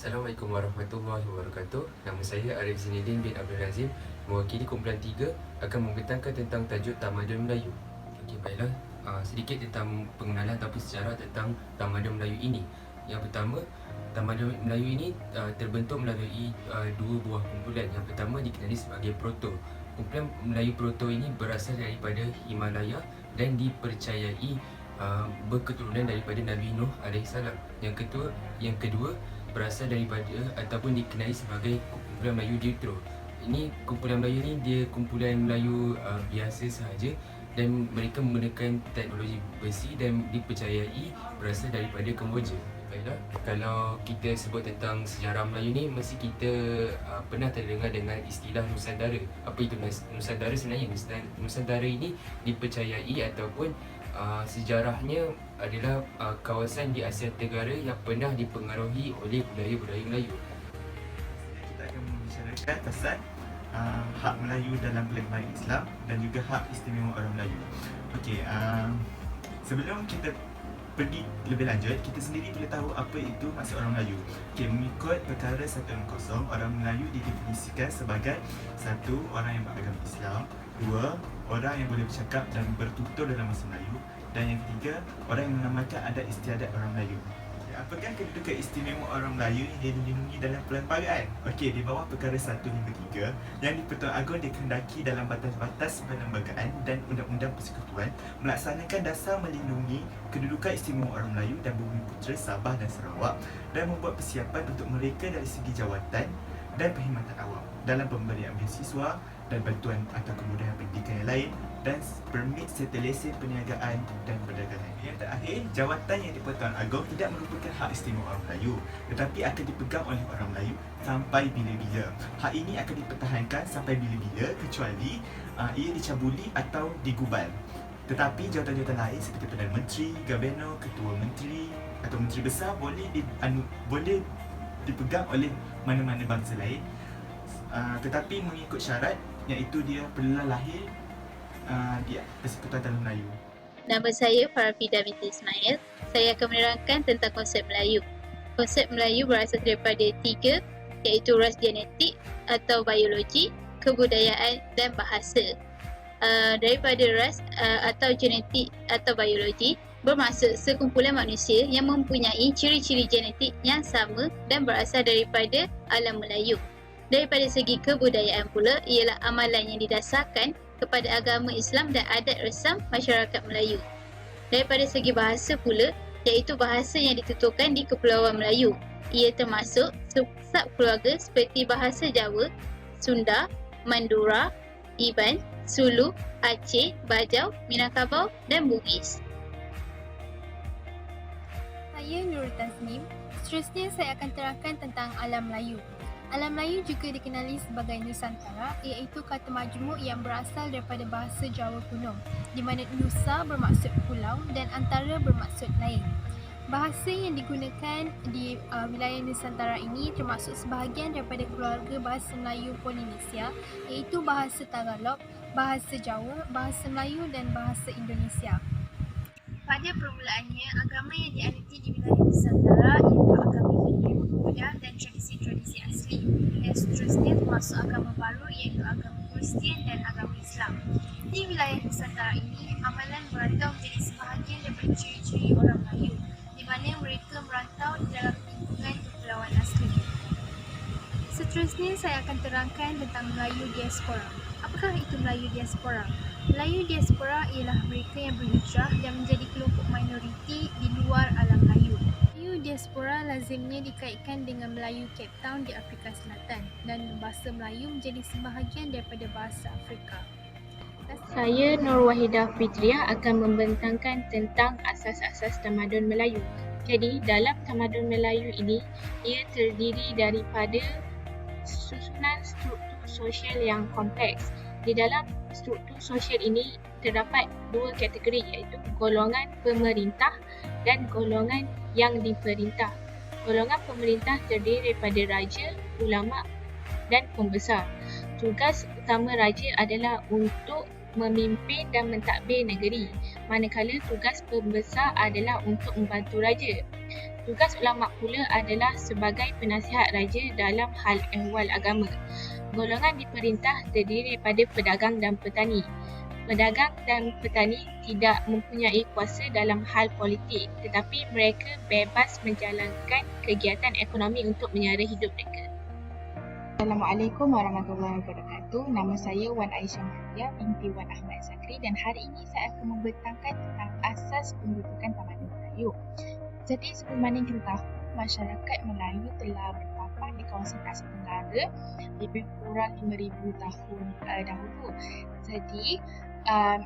Assalamualaikum warahmatullahi wabarakatuh. Nama saya Arif Zinidin bin Abdul Razim, mewakili kumpulan 3 akan membentangkan tentang tajuk Tamadun Melayu. Okey, baiklah. Sedikit tentang pengenalan ataupun sejarah tentang Tamadun Melayu ini. Yang pertama, Tamadun Melayu ini terbentuk melalui dua buah kumpulan. Yang pertama dikenali sebagai Proto. Kumpulan Melayu Proto ini berasal daripada Himalaya dan dipercayai berketurunan daripada Nabi Nuh AS. Yang kedua berasal daripada ataupun dikenali sebagai kumpulan Melayu Deutero. Ini kumpulan Melayu ni dia kumpulan Melayu biasa sahaja dan mereka menggunakan teknologi besi dan dipercayai berasal daripada Kemboja. Baiklah, kalau kita sebut tentang sejarah Melayu ni, mesti kita pernah terdengar dengan istilah Nusantara. Apa itu Nusantara sebenarnya? Nusantara ini dipercayai ataupun sejarahnya adalah kawasan di Asia Tenggara yang pernah dipengaruhi oleh budaya-budaya Melayu. Kita akan membicarakan pasal hak Melayu dalam perlembagaan Islam dan juga hak istimewa orang Melayu. Okey, sebelum kita pergi lebih lanjut, kita sendiri boleh tahu apa itu maksud orang Melayu. Okey, mengikut perkara 160, orang Melayu didefinisikan sebagai 1. Orang yang beragama Islam, 2. Orang yang boleh bercakap dan bertutur dalam bahasa Melayu, dan yang ketiga, orang yang menamakan adat istiadat orang Melayu. Apakah kedudukan istimewa orang Melayu yang dilindungi dalam perlembagaan? Okey, di bawah perkara 1 hingga 3, yang di-Pertuan Agong dikehendaki dalam batas-batas perlembagaan dan undang-undang persekutuan melaksanakan dasar melindungi kedudukan istimewa orang Melayu dan Bumi Putera Sabah dan Sarawak, dan membuat persiapan untuk mereka dari segi jawatan dan perkhidmatan awam dalam pemberian beasiswa dan bantuan atau kemudahan pendidikan yang lain, dan permit serta lesen perniagaan dan perdagangan. Yang terakhir, jawatan yang di-Pertuan Agong tidak merupakan hak istimewa orang Melayu, tetapi akan dipegang oleh orang Melayu sampai bila-bila. Hak ini akan dipertahankan sampai bila-bila kecuali ia dicabuli atau digubal. Tetapi jawatan-jawatan lain seperti Perdana Menteri, Gubernur, Ketua Menteri atau Menteri Besar boleh dipegang oleh mana-mana bangsa lain, tetapi mengikut syarat, iaitu dia perlulah lahir di Persekutuan Tanah Melayu. Nama saya Farafida binti Ismail. Saya akan menerangkan tentang konsep Melayu. Konsep Melayu berasal daripada 3, iaitu ras genetik atau biologi, kebudayaan dan bahasa. Daripada ras atau genetik atau biologi bermaksud sekumpulan manusia yang mempunyai ciri-ciri genetik yang sama dan berasal daripada alam Melayu. Daripada segi kebudayaan pula, ialah amalan yang didasarkan kepada agama Islam dan adat resam masyarakat Melayu. Daripada segi bahasa pula, iaitu bahasa yang dituturkan di Kepulauan Melayu. Ia termasuk sub keluarga seperti bahasa Jawa, Sunda, Mandura, Iban, Sulu, Aceh, Bajau, Minangkabau dan Bugis. Saya Nurul Tasnim. Seterusnya saya akan terangkan tentang alam Melayu. Alam Melayu juga dikenali sebagai Nusantara, iaitu kata majmuk yang berasal daripada bahasa Jawa kuno, di mana Nusa bermaksud pulau dan Antara bermaksud lain. Bahasa yang digunakan di wilayah Nusantara ini termasuk sebahagian daripada keluarga bahasa Melayu Polinesia, iaitu bahasa Tagalog, bahasa Jawa, bahasa Melayu dan bahasa Indonesia. Pada permulaannya, agama yang dianuti di wilayah Nusantara ialah agama Hindu, Buddha dan tradisi-tradisi asli. Dan seterusnya termasuk agama baru iaitu agama Kristian dan agama Islam. Di wilayah Nusantara ini, amalan merantau menjadi sebahagian daripada ciri-ciri orang Melayu, di mana mereka merantau di dalam lingkungan kepulauan asli. Seterusnya saya akan terangkan tentang Melayu diaspora. Apakah itu Melayu diaspora? Melayu diaspora ialah mereka yang berhijrah dan menjadi kelompok minoriti di luar alam Melayu. Melayu diaspora lazimnya dikaitkan dengan Melayu Cape Town di Afrika Selatan, dan bahasa Melayu menjadi sebahagian daripada bahasa Afrika. Saya Nur Wahidah Fitriah akan membentangkan tentang asas-asas tamadun Melayu. Jadi, dalam tamadun Melayu ini, ia terdiri daripada susunan struktur sosial yang kompleks. Di dalam struktur sosial ini terdapat 2 kategori, iaitu golongan pemerintah dan golongan yang diperintah. Golongan pemerintah terdiri daripada raja, ulama dan pembesar. Tugas utama raja adalah untuk memimpin dan mentadbir negeri, manakala tugas pembesar adalah untuk membantu raja. Tugas ulama pula adalah sebagai penasihat raja dalam hal ehwal agama. Golongan diperintah terdiri daripada pedagang dan petani. Pedagang dan petani tidak mempunyai kuasa dalam hal politik, tetapi mereka bebas menjalankan kegiatan ekonomi untuk menyara hidup mereka. Assalamualaikum warahmatullahi wabarakatuh. Nama saya Wan Aisyah Mahdia binti Wan Ahmad Zakri dan hari ini saya akan membentangkan tentang asas pembentukan tamadun Melayu. Jadi sebelum mana kita tahu, masyarakat Melayu telah berpapan di kawasan Asia Tenggara lebih kurang 5,000 tahun dahulu. Jadi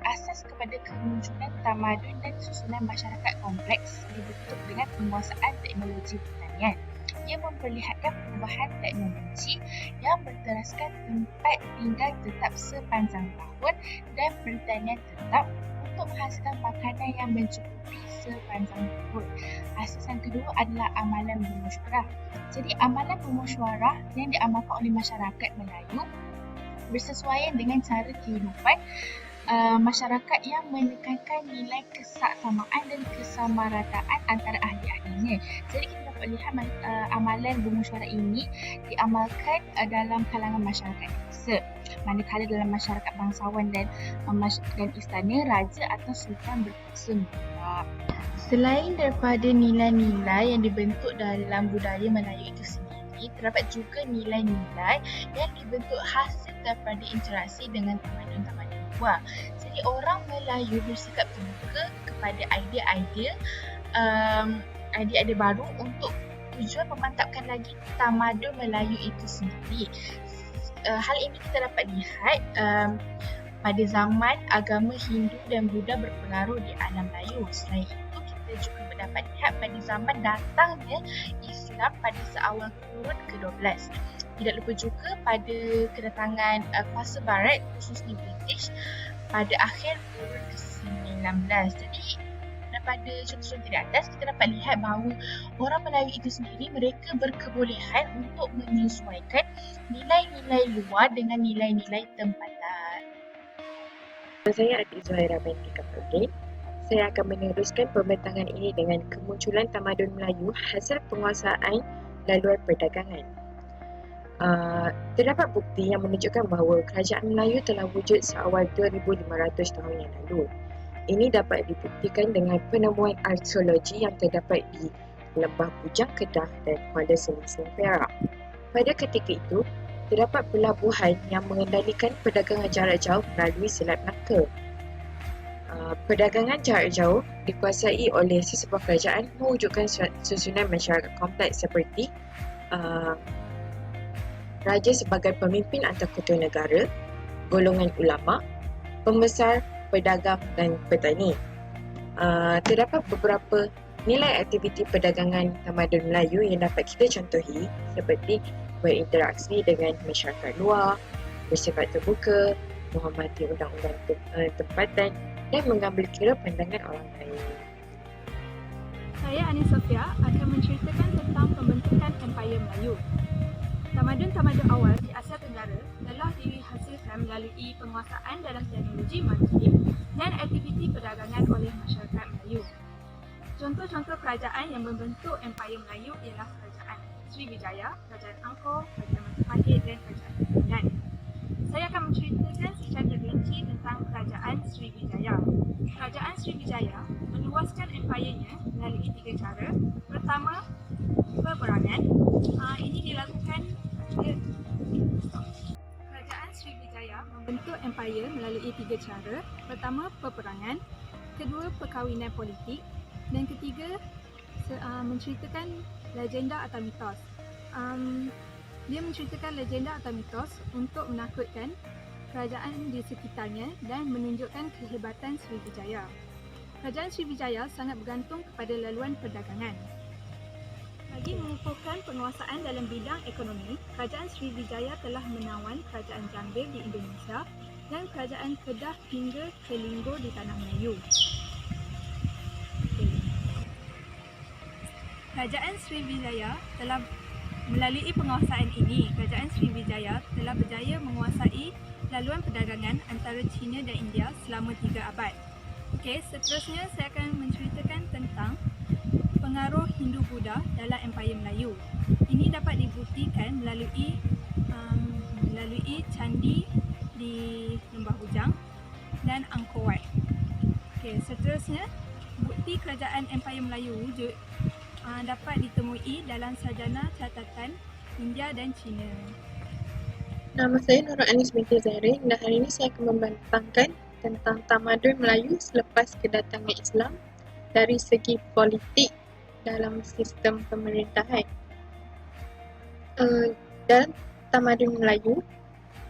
asas kepada kemunculan tamadun dan susunan masyarakat kompleks dibentuk dengan penguasaan teknologi pertanian. Ia memperlihatkan perubahan teknologi yang berteraskan tempat tinggal tetap sepanjang tahun dan pertanian tetap untuk menghasilkan makanan yang mencukupi sepanjang tahun. Asas yang kedua adalah amalan bermusyawarah. Jadi amalan bermusyawarah yang diamalkan oleh masyarakat Melayu bersesuaian dengan cara kehidupan masyarakat yang menekankan nilai kesaksamaan dan kesamarataan antara ahli-ahlinya. Jadi kita dapat lihat amalan bermusyawarah ini diamalkan dalam kalangan masyarakat desa. Manakala dalam masyarakat bangsawan dan istana, raja atau sultan berkuasa mutlak. Selain daripada nilai-nilai yang dibentuk dalam budaya Melayu itu sendiri, terdapat juga nilai-nilai yang dibentuk hasil daripada interaksi dengan tamadun-tamadun luar. Jadi orang Melayu bersikap terbuka kepada idea-idea baru untuk tujuan memantapkan lagi tamadun Melayu itu sendiri. Hal ini kita dapat lihat pada zaman agama Hindu dan Buddha berpengaruh di alam Melayu. Selain itu, kita juga dapat lihat pada zaman datangnya Islam pada seawal kurun ke-12. Tidak lupa juga pada kedatangan kuasa barat, khususnya British, pada akhir kurun ke-19. Jadi pada contoh-contoh di atas, kita dapat lihat bahawa orang Melayu itu sendiri, mereka berkebolehan untuk menyesuaikan nilai-nilai luar dengan nilai-nilai tempatan. Saya Adik Zuhaira binti Kamarudin. Saya akan meneruskan pembentangan ini dengan kemunculan tamadun Melayu hasil penguasaan laluan perdagangan. Terdapat bukti yang menunjukkan bahawa kerajaan Melayu telah wujud seawal 2,500 tahun yang lalu. Ini dapat dibuktikan dengan penemuan arkeologi yang terdapat di Lembah Bujang Kedah dan Kuala Selasih Perak. Pada ketika itu, terdapat pelabuhan yang mengendalikan perdagangan jarak jauh melalui Selat Melaka. Perdagangan jarak jauh dikuasai oleh sesebuah kerajaan mewujudkan susunan masyarakat kompleks seperti raja sebagai pemimpin antarkota negara, golongan ulama, pembesar, pedagang dan petani. Terdapat beberapa nilai aktiviti perdagangan tamadun Melayu yang dapat kita contohi seperti berinteraksi dengan masyarakat luar, bersifat terbuka, menghormati undang-undang tempatan dan mengambil kira pandangan orang lain. Saya Anis Sofia akan menceritakan tentang pembentukan Empayar Melayu. Tamadun-tamadun awal di Asia Tenggara telah dihasilkan melalui penguasaan dalam teknologi maritim dan aktiviti perdagangan oleh masyarakat Melayu. Contoh-contoh kerajaan yang membentuk Empayar Melayu ialah Kerajaan Sriwijaya, Kerajaan Angkor, Kerajaan Majapahit dan Kerajaan Kemudian. Saya akan menceritakan secara rinci tentang Kerajaan Sriwijaya. Kerajaan Sriwijaya meluaskan empayarnya melalui 3 cara. Pertama, peperangan. Ini dilakukan Kerajaan Sriwijaya membentuk empayar melalui 3 cara. Pertama, peperangan. Kedua, perkahwinan politik. Dan ketiga, menceritakan legenda atau mitos. Dia menceritakan legenda atau mitos untuk menakutkan kerajaan di sekitarnya dan menunjukkan kehebatan Sriwijaya. Kerajaan Sriwijaya sangat bergantung kepada laluan perdagangan. Bagi mengukuhkan penguasaan dalam bidang ekonomi, Kerajaan Sriwijaya telah menawan Kerajaan Jambir di Indonesia dan Kerajaan Kedah hingga ke Linggo di Tanah Melayu. Kerajaan Sriwijaya telah melalui penguasaan ini, Kerajaan Sriwijaya telah berjaya menguasai laluan perdagangan antara China dan India selama 3 abad. Okey, seterusnya saya akan menceritakan tentang pengaruh Hindu-Buddha dalam Empayar Melayu. Ini dapat dibuktikan melalui candi di Lembah Hujang dan Angkor Wat. Okey, seterusnya, bukti kerajaan Empayar Melayu wujud dapat ditemui dalam sarjana catatan India dan China. Nama saya Nurul Anis binti Zahrin dan hari ini saya akan membentangkan tentang tamadun Melayu selepas kedatangan Islam dari segi politik dalam sistem pemerintahan. Dalam tamadun Melayu,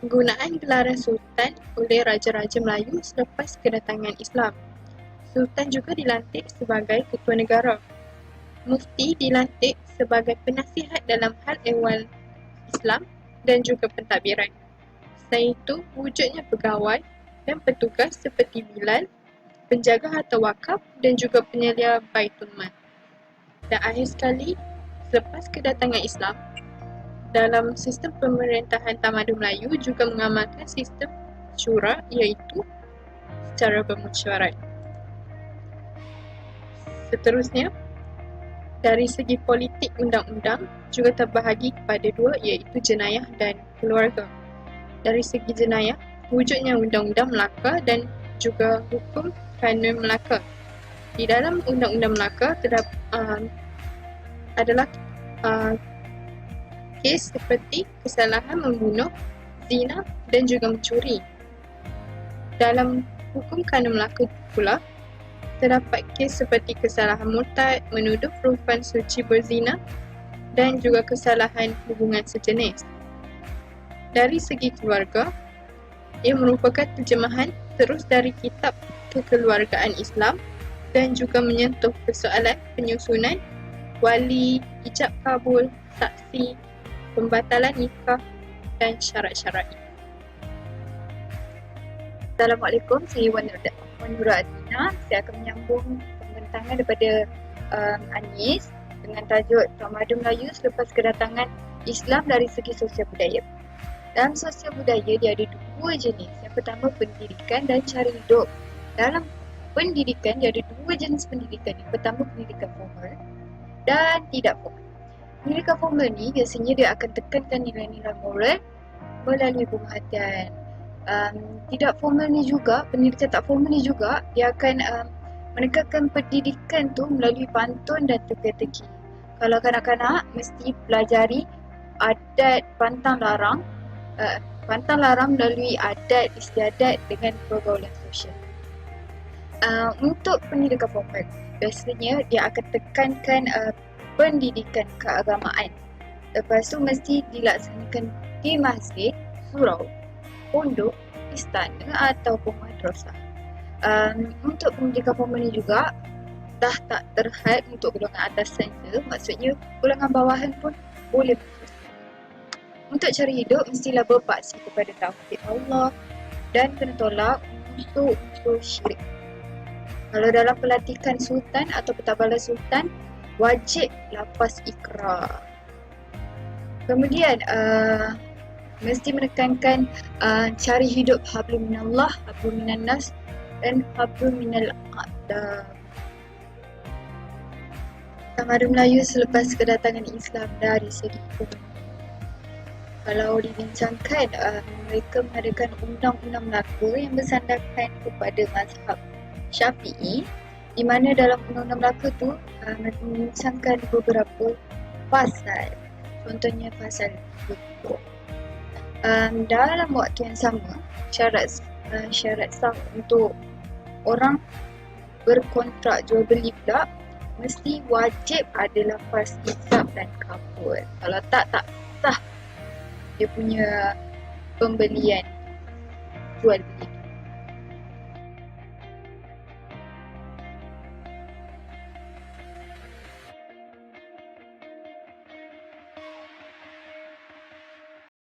penggunaan gelaran sultan oleh raja-raja Melayu selepas kedatangan Islam. Sultan juga dilantik sebagai ketua negara. Mufti dilantik sebagai penasihat dalam hal ehwal Islam dan juga pentadbiran. Selain itu, wujudnya pegawai dan petugas seperti bilal, penjaga harta wakaf dan juga penyelia Baitul Mal. Dan akhir sekali, selepas kedatangan Islam, dalam sistem pemerintahan tamadun Melayu juga mengamalkan sistem syura, iaitu secara bermesyuarat. Seterusnya, dari segi politik undang-undang juga terbahagi kepada dua, iaitu jenayah dan keluarga. Dari segi jenayah, wujudnya Undang-Undang Melaka dan juga Hukum Kanun Melaka. Di dalam Undang-Undang Melaka adalah kes seperti kesalahan membunuh, zina dan juga mencuri. Dalam Hukum Kanun Melaka pula, terdapat kes seperti kesalahan murtad, menuduh perempuan suci berzina dan juga kesalahan hubungan sejenis. Dari segi keluarga, ia merupakan terjemahan terus dari kitab kekeluargaan Islam dan juga menyentuh persoalan penyusunan, wali, ijab kabul, saksi, pembatalan nikah dan syarat-syarat. Assalamualaikum, saya Wan Nura Adina. Saya akan menyambung pembentangan daripada Anis dengan tajuk Tamadun Melayu selepas kedatangan Islam dari segi sosial budaya. Dalam sosial budaya dia ada dua jenis. Yang pertama pendidikan dan cara hidup. Dalam pendidikan dia ada dua jenis pendidikan. Yang pertama pendidikan formal dan tidak formal. Pendidikan formal ni biasanya dia akan tekankan nilai-nilai moral melalui pemerhatian. Tidak formal ni juga, pendidikan tak formal ni juga, dia akan menekankan pendidikan tu melalui pantun dan teka-teki. Kalau kanak-kanak mesti pelajari adat pantang larang melalui adat istiadat dengan pergaulan sosial. Untuk pendidikan formal, biasanya dia akan tekankan pendidikan keagamaan. Lepas tu mesti dilaksanakan di masjid, surau, pondok, istana ataupun madrasah. Untuk pendidikan formal ni juga dah tak terhad untuk golongan atasan je, maksudnya golongan bawahan pun boleh berkongsi. Untuk cara hidup mestilah berpaksi kepada tauhid Allah dan kena tolak unsur syirik. Kalau dalam pelatihan sultan atau pentadbiran sultan, wajib lafaz ikrar. Kemudian mesti menekankan cari hidup hablum minallah, hablum minannas dan hablum minal a'dab. Tamadun Melayu selepas kedatangan Islam dari segi ekonomi. Kalau dibincangkan, mereka mengadakan undang-undang Melaka yang bersandarkan kepada mazhab Syafi'i, di mana dalam undang-undang Melaka tu membincangkan beberapa pasal. Contohnya pasal hukum. Dalam waktu yang sama, syarat sah untuk orang berkontrak jual beli pula mesti wajib ada lafaz ijab dan kabul. Kalau tak sah dia punya pembelian jual beli.